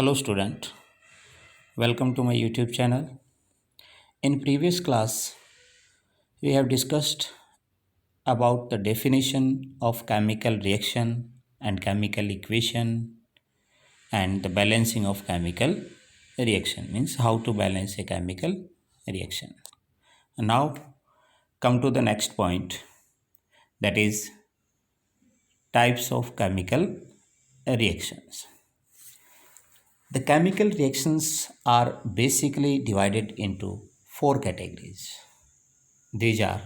Hello student, welcome to my YouTube channel. In previous class, we have discussed about the definition of chemical reaction and chemical equation and the balancing of chemical reaction, means how to balance a chemical reaction. Now come to the next point, that is types of chemical reactions. The chemical reactions are basically divided into four categories. These are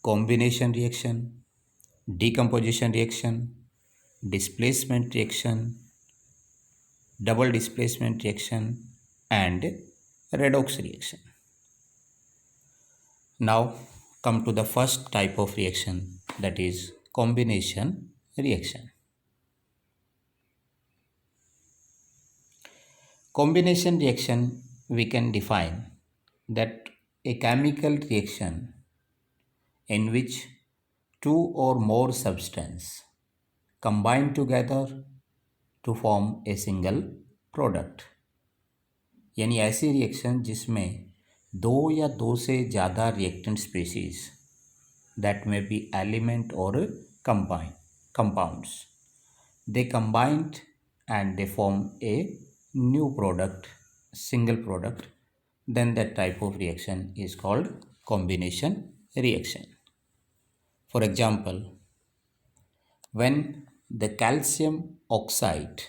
combination reaction, decomposition reaction, displacement reaction, double displacement reaction, and redox reaction. Now come to the first type of reaction, that is combination reaction. Combination reaction we can define that a chemical reaction in which two or more substances combine together to form a single product, यानी ऐसी reaction जिसमें दो या दो से ज़्यादा reactant species that में B element और compounds they combined and they form a new product, single product, then that type of reaction is called combination reaction. For example, when the calcium oxide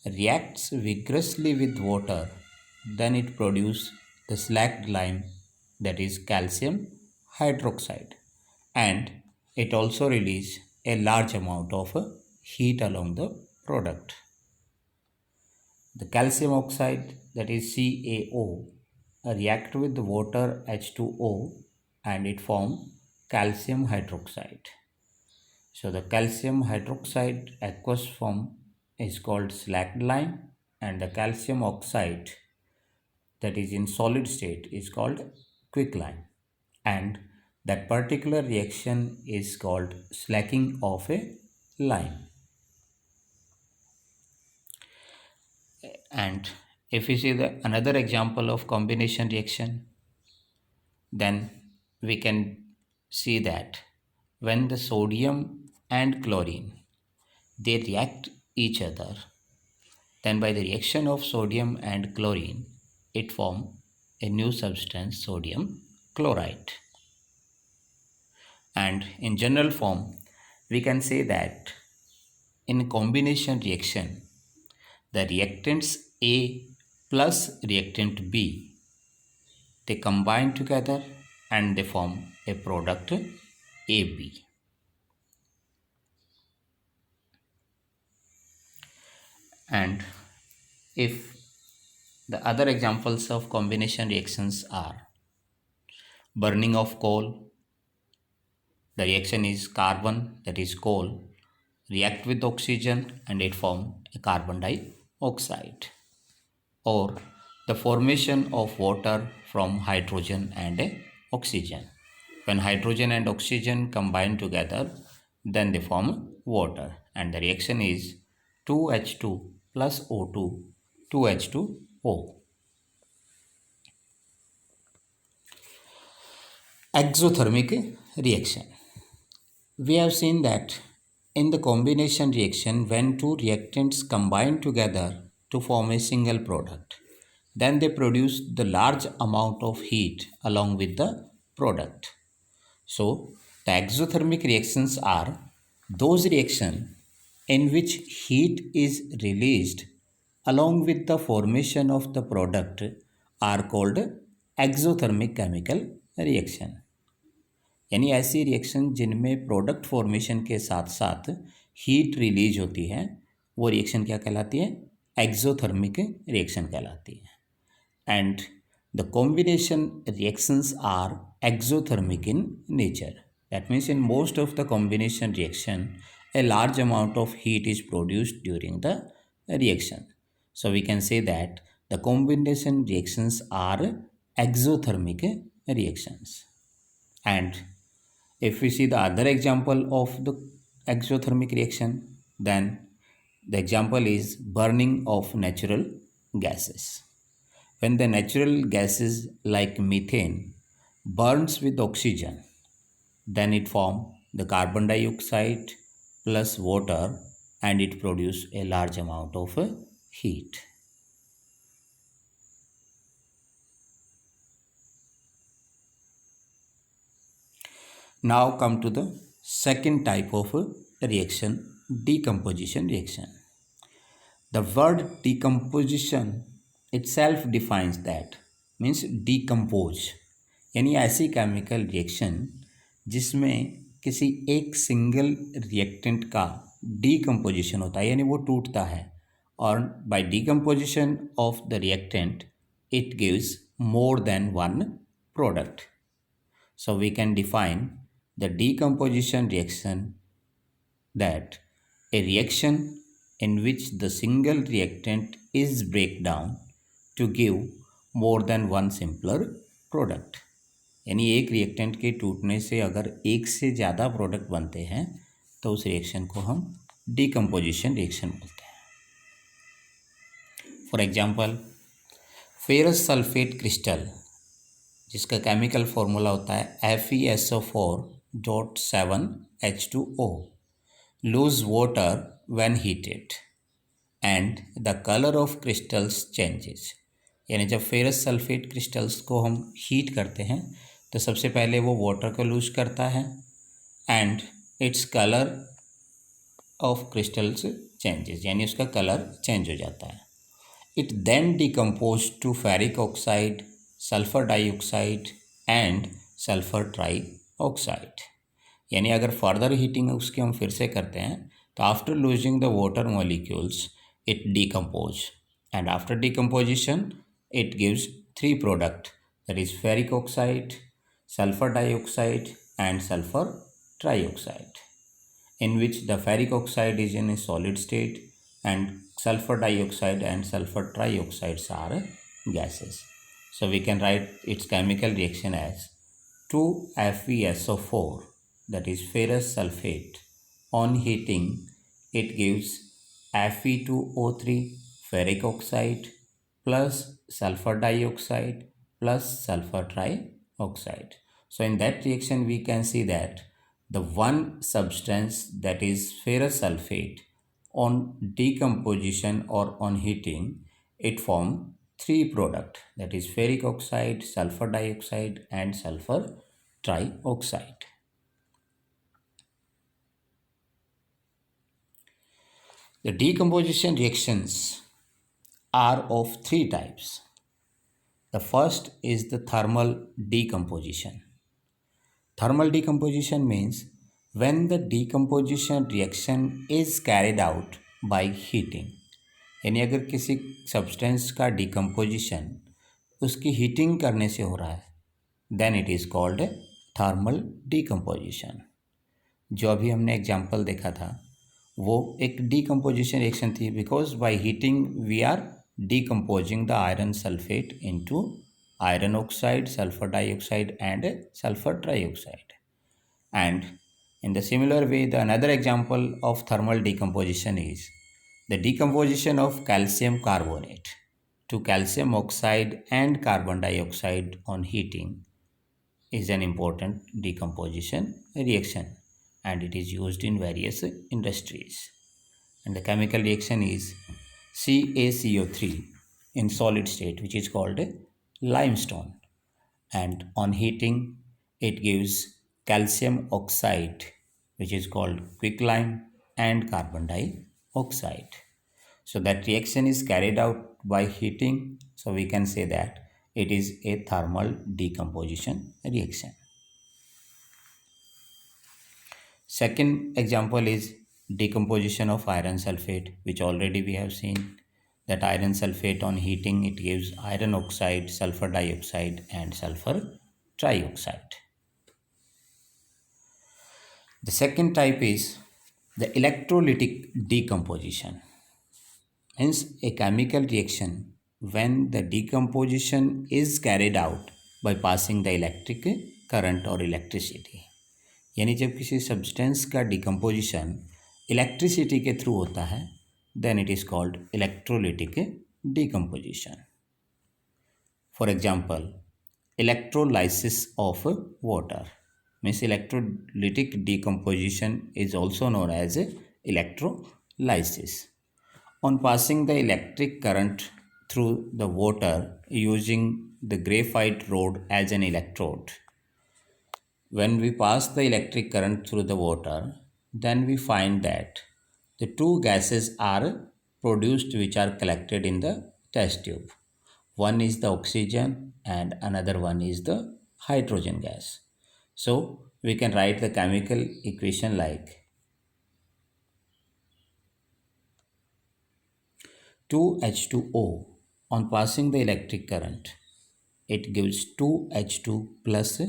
reacts vigorously with water, then it produces the slacked lime, that is calcium hydroxide, and it also releases a large amount of heat along the product. The calcium oxide, that is CaO, react with the water H2O and it forms calcium hydroxide. So the calcium hydroxide aqueous form is called slacked lime, and the calcium oxide that is in solid state is called quicklime, and that particular reaction is called slacking of a lime. And if we see another example of combination reaction, then we can see that when the sodium and chlorine they react each other, then by the reaction of sodium and chlorine it forms a new substance, sodium chloride. And in general form we can say that in combination reaction the reactants A plus reactant B, they combine together and they form a product AB. And if the other examples of combination reactions are burning of coal, the reaction is carbon, that is coal, react with oxygen and it form a carbon dioxide, or the formation of water from hydrogen and oxygen. When hydrogen and oxygen combine together, then they form water, and the reaction is 2H2 plus O2, 2H2O. Exothermic reaction. We have seen that in the combination reaction, when two reactants combine together to form a single product, then they produce the large amount of heat along with the product. So the exothermic reactions are those reactions in which heat is released along with the formation of the product are called exothermic chemical reaction. यानी ऐसी reaction जिनमें product formation के साथ साथ heat release होती है, वो reaction क्या कहलाती है? एक्सोथर्मिक रिएक्शन कहलाती है. And the combination reactions are exothermic in nature. That means in most of the combination reaction, a large amount of heat is produced during the reaction. So we can say that the combination reactions are exothermic reactions. And if we see the other example of the exothermic reaction, then the example is burning of natural gases. When the natural gases like methane burns with oxygen, then it forms the carbon dioxide plus water and it produces a large amount of heat. Now come to the second type of reaction, decomposition reaction. The word decomposition itself defines that, means decompose यानी ऐसी chemical reaction जिसमें किसी एक single reactant का decomposition होता है, यानी वो टूटता है, और by decomposition of the reactant it gives more than one product. So we can define the decomposition reaction that a reaction in which the single reactant is break down to give more than one simpler product. यानी एक reactant के टूटने से अगर एक से ज़्यादा product बनते हैं तो उस रिएक्शन को हम डिकम्पोजिशन रिएक्शन बोलते हैं. For example, ferrous sulphate crystal जिसका केमिकल फॉर्मूला होता है FeSO4.7H2O lose water when heated and the color of crystals changes. यानी जब फेरस सल्फेट क्रिस्टल्स को हम हीट करते हैं तो सबसे पहले वो वाटर को लूज करता है and its colour of crystals changes, यानी उसका कलर चेंज हो जाता है. It then decomposed to ferric oxide, sulfur dioxide and sulfur trioxide. यानी अगर फर्दर हीटिंग उसकी हम फिर से करते हैं तो after losing the water molecules it decompose and after decomposition it gives three product, that is ferric oxide, sulfur dioxide and sulfur trioxide, in which the ferric oxide is in a solid state and sulfur dioxide and sulfur trioxides are gases. So we can write its chemical reaction as 2FeSO4, that is ferrous sulfate. On heating it gives Fe2O3 ferric oxide plus sulfur dioxide plus sulfur trioxide. So in that reaction we can see that the one substance, that is ferrous sulfate, on decomposition or on heating it form three product, that is ferric oxide, sulfur dioxide and sulfur trioxide. The decomposition reactions are of three types. The first is the thermal decomposition. Thermal decomposition means when the decomposition reaction is carried out by heating, यानी अगर किसी substance का decomposition उसकी heating करने से हो रहा है then it is called thermal decomposition. जो अभी हमने एग्जांपल देखा था वो एक डिकम्पोजिशन रिएक्शन थी, because by heating we are decomposing the iron sulfate into iron oxide, sulfur dioxide and sulfur trioxide. And in the similar way, the another example of thermal decomposition is the decomposition of calcium carbonate to calcium oxide and carbon dioxide on heating is an important decomposition reaction and it is used in various industries. And the chemical reaction is CaCO3 in solid state, which is called limestone, and on heating it gives calcium oxide, which is called quicklime, and carbon dioxide. So that reaction is carried out by heating, so we can say that it is a thermal decomposition reaction. Second example is decomposition of iron sulfate, which already we have seen that iron sulfate on heating it gives iron oxide, sulfur dioxide and sulfur trioxide. The second type is the electrolytic decomposition, means a chemical reaction when the decomposition is carried out by passing the electric current or electricity. यानी जब किसी substance का decomposition electricity के थ्रू होता है then it is called electrolytic decomposition. For example, electrolysis of water means electrolytic decomposition is also known as electrolysis. On passing the electric current through the water using the graphite rod as an electrode, when we pass the electric current through the water, then we find that the two gases are produced which are collected in the test tube. One is the oxygen and another one is the hydrogen gas. So we can write the chemical equation like 2H2O. On passing the electric current, it gives 2H2 plus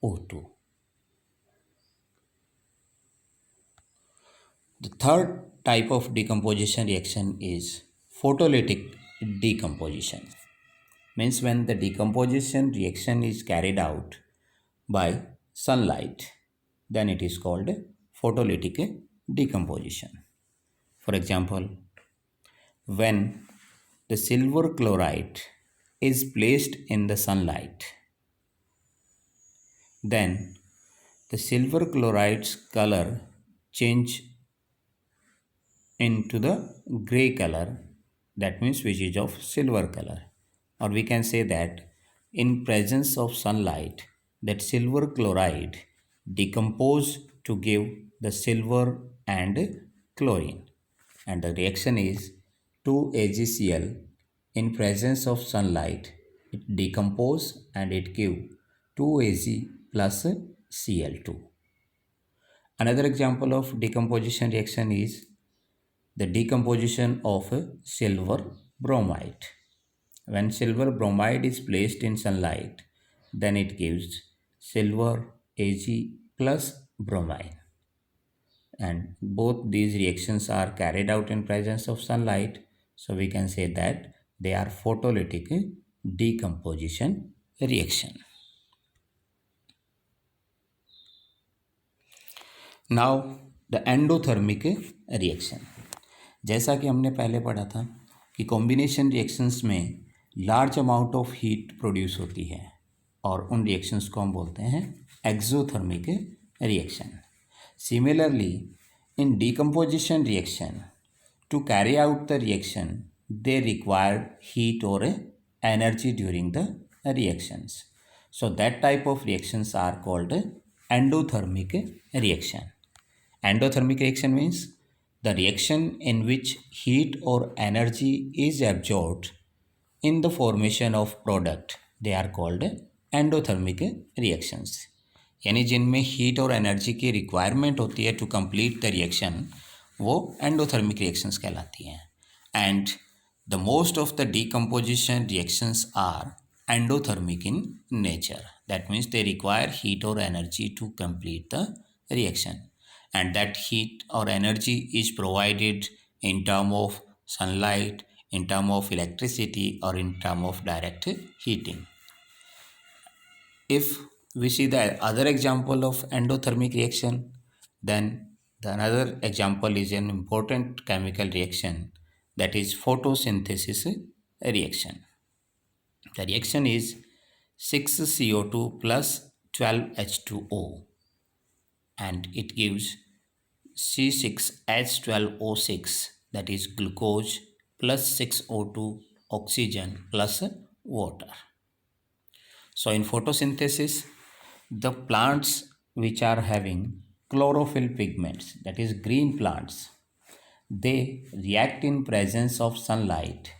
O2. The third type of decomposition reaction is photolytic decomposition. Means when the decomposition reaction is carried out by sunlight, then it is called photolytic decomposition. For example, when the silver chloride is placed in the sunlight, then the silver chloride's color change into the gray color, that means which is of silver color, or we can say that in presence of sunlight that silver chloride decompose to give the silver and chlorine, and the reaction is 2AgCl. In presence of sunlight it decompose and it give 2Ag plus Cl2. Another example of decomposition reaction is the decomposition of silver bromide. When silver bromide is placed in sunlight, then it gives silver Ag plus bromine. And both these reactions are carried out in presence of sunlight, so we can say that they are photolytic decomposition reaction. Now the endothermic reaction. जैसा कि हमने पहले पढ़ा था कि combination reactions में large amount of heat produce होती है और उन रिएक्शंस को हम बोलते हैं exothermic reaction. Similarly in decomposition reaction to carry out the reaction they require heat और energy during the reactions. So that type of reactions are called endothermic reaction. Endothermic reaction means the reaction in which heat or energy is absorbed in the formation of product. They are called endothermic reactions. यानी जिनमें heat और energy की requirement होती है to complete the reaction, वो endothermic reactions कहलाती हैं. And the most of the decomposition reactions are endothermic in nature. That means they require heat or energy to complete the reaction, and that heat or energy is provided in term of sunlight, in term of electricity, or in term of direct heating. If we see the other example of endothermic reaction, then the another example is an important chemical reaction, that is photosynthesis reaction. The reaction is 6CO2 plus 12H2O, and it gives C6H12O6, that is glucose plus 6O2 oxygen plus water. So in photosynthesis, the plants which are having chlorophyll pigments, that is green plants, they react in presence of sunlight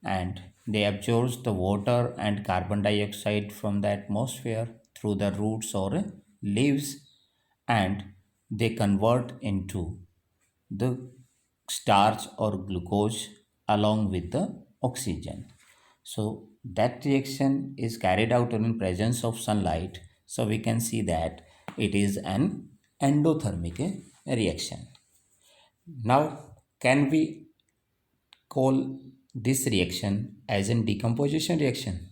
and they absorb the water and carbon dioxide from the atmosphere through the roots or leaves, and they convert into the starch or glucose along with the oxygen. So that reaction is carried out in presence of sunlight, so we can see that it is an endothermic reaction. Now can we call this reaction as a decomposition reaction?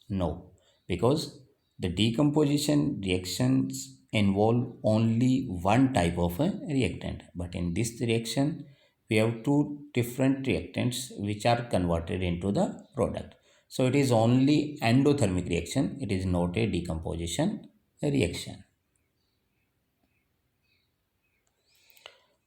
No, because the decomposition reactions involve only one type of a reactant, but in this reaction we have two different reactants which are converted into the product. So it is only endothermic reaction, it is not a decomposition reaction.